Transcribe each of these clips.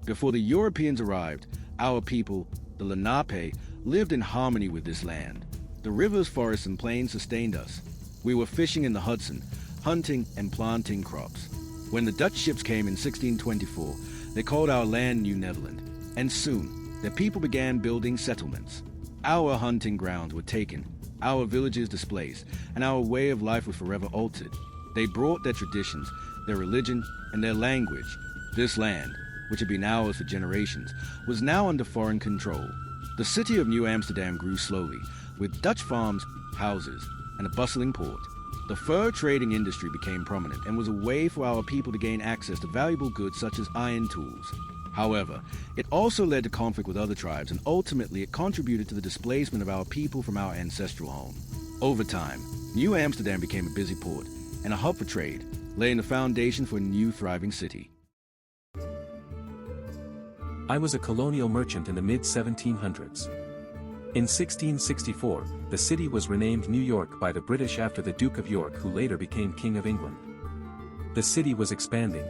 Before the Europeans arrived, our people, the Lenape, lived in harmony with this land. The rivers, forests, and plains sustained us. We were fishing in the Hudson, hunting and planting crops. When the Dutch ships came in 1624, they called our land New Netherland, and soon the people began building settlements. Our hunting grounds were taken, our villages displaced, and our way of life was forever altered. They brought their traditions, their religion, and their language. This land, which had been ours for generations, was now under foreign control. The city of New Amsterdam grew slowly, with Dutch farms, houses, and a bustling port. The fur trading industry became prominent and was a way for our people to gain access to valuable goods such as iron tools. However, it also led to conflict with other tribes, and ultimately it contributed to the displacement of our people from our ancestral home. Over time, New Amsterdam became a busy port and a hub for trade, laying the foundation for a new thriving city. I was a colonial merchant in the mid-1700s. In 1664, the city was renamed New York by the British after the Duke of York, who later became King of England. The city was expanding.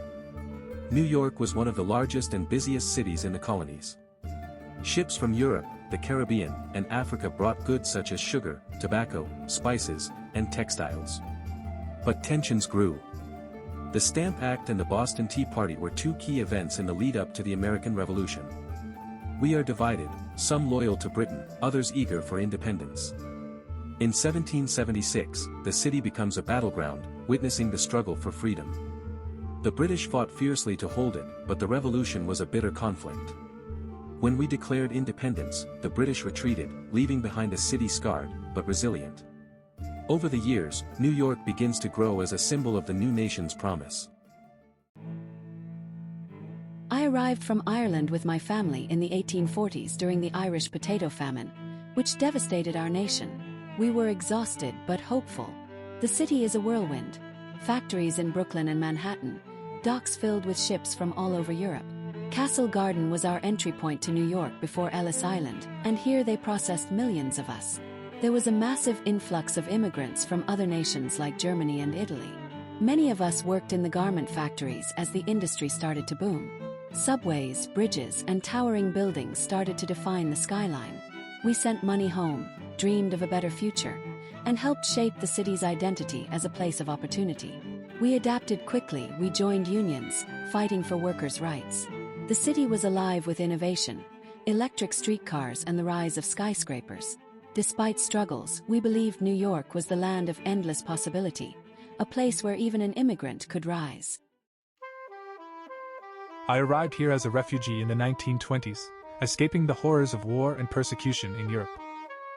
New York was one of the largest and busiest cities in the colonies. Ships from Europe, the Caribbean, and Africa brought goods such as sugar, tobacco, spices, and textiles. But tensions grew. The Stamp Act and the Boston Tea Party were two key events in the lead-up to the American Revolution. We are divided, some loyal to Britain, others eager for independence. In 1776, the city becomes a battleground, witnessing the struggle for freedom. The British fought fiercely to hold it, but the revolution was a bitter conflict. When we declared independence, the British retreated, leaving behind a city scarred, but resilient. Over the years, New York begins to grow as a symbol of the new nation's promise. I arrived from Ireland with my family in the 1840s during the Irish potato famine, which devastated our nation. We were exhausted but hopeful. The city is a whirlwind. Factories in Brooklyn and Manhattan, docks filled with ships from all over Europe. Castle Garden was our entry point to New York before Ellis Island, and here they processed millions of us. There was a massive influx of immigrants from other nations like Germany and Italy. Many of us worked in the garment factories as the industry started to boom. Subways, bridges, and towering buildings started to define the skyline. We sent money home, dreamed of a better future, and helped shape the city's identity as a place of opportunity. We adapted quickly, we joined unions, fighting for workers' rights. The city was alive with innovation, electric streetcars, and the rise of skyscrapers. Despite struggles, we believed New York was the land of endless possibility, a place where even an immigrant could rise. I arrived here as a refugee in the 1920s, escaping the horrors of war and persecution in Europe.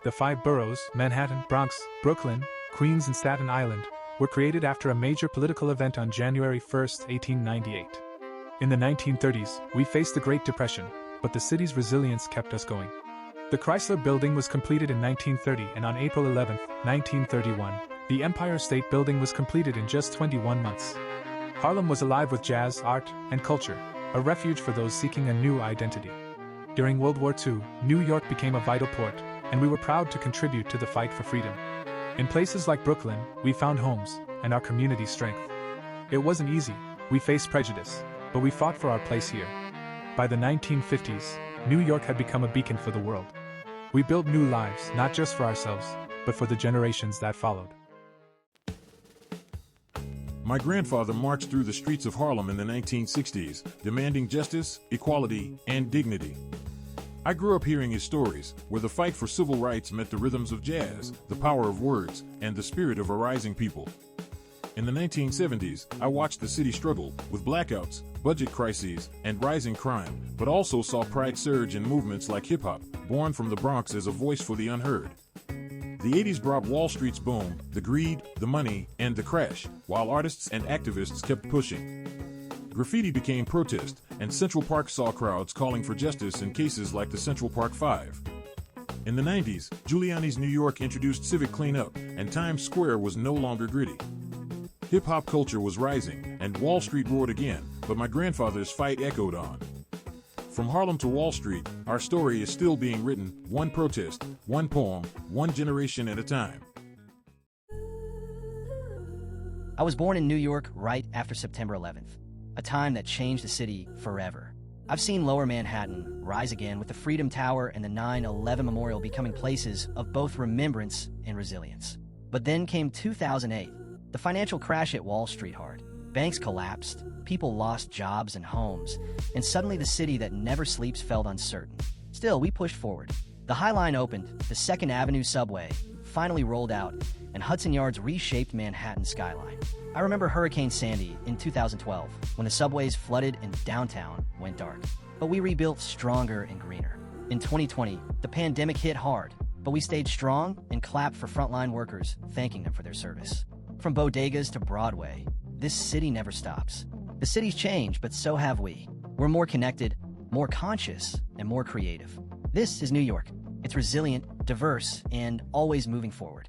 The 5 boroughs, Manhattan, Bronx, Brooklyn, Queens, and Staten Island, were created after a major political event on January 1, 1898. In the 1930s, we faced the Great Depression, but the city's resilience kept us going. The Chrysler Building was completed in 1930, and on April 11, 1931, the Empire State Building was completed in just 21 months. Harlem was alive with jazz, art, and culture, a refuge for those seeking a new identity. During World War II, New York became a vital port, and we were proud to contribute to the fight for freedom. In places like Brooklyn, we found homes and our community's strength. It wasn't easy, we faced prejudice, but we fought for our place here. By the 1950s, New York had become a beacon for the world. We built new lives, not just for ourselves, but for the generations that followed. My grandfather marched through the streets of Harlem in the 1960s, demanding justice, equality, and dignity. I grew up hearing his stories, where the fight for civil rights met the rhythms of jazz, the power of words, and the spirit of a rising people. In the 1970s, I watched the city struggle with blackouts, budget crises, and rising crime, but also saw pride surge in movements like hip-hop, born from the Bronx as a voice for the unheard. The 80s brought Wall Street's boom, the greed, the money, and the crash, while artists and activists kept pushing. Graffiti became protest, and Central Park saw crowds calling for justice in cases like the Central Park Five. In the 90s, Giuliani's New York introduced civic cleanup, and Times Square was no longer gritty. Hip-hop culture was rising, and Wall Street roared again, but my grandfather's fight echoed on. From Harlem to Wall Street, our story is still being written, one protest, one poem, one generation at a time. I was born in New York right after September 11th, a time that changed the city forever. I've seen Lower Manhattan rise again with the Freedom Tower and the 9/11 Memorial becoming places of both remembrance and resilience. But then came 2008. The financial crash hit Wall Street hard. Banks collapsed, people lost jobs and homes, and suddenly the city that never sleeps felt uncertain. Still, we pushed forward. The High Line opened, the 2nd Avenue subway finally rolled out, and Hudson Yards reshaped Manhattan's skyline. I remember Hurricane Sandy in 2012, when the subways flooded and downtown went dark. But we rebuilt stronger and greener. In 2020, the pandemic hit hard, but we stayed strong and clapped for frontline workers, thanking them for their service. From bodegas to Broadway, this city never stops. The city's changed, but so have we. We're more connected, more conscious, and more creative. This is New York. It's resilient, diverse, and always moving forward.